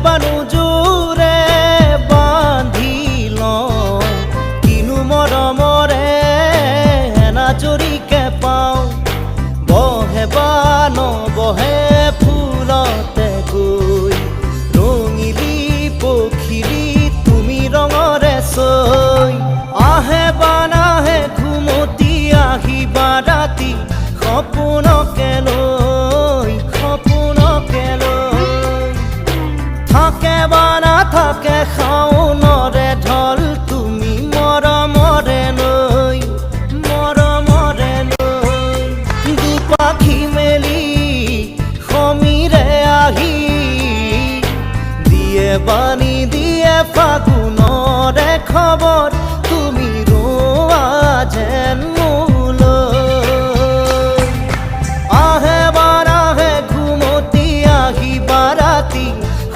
বানু জোৰে বান্ধি লওঁ কিনো মৰমৰে এনাজৰিকে পাওঁ বহে বা নবহে ফুলতে গৈ ৰঙিলি পখিলি তুমি ৰঙৰে চৈ আহে বা নাহে ঘুমতি আহিবা ৰাতি সপোনকে লৈ থাকে বা নাথাকে শাওনৰে ঢল তুমি মৰমৰে লৈ দুপাখি মেলি সমীৰে আহি দিয়ে বাণী দিয়ে ফাগুনৰে খবৰ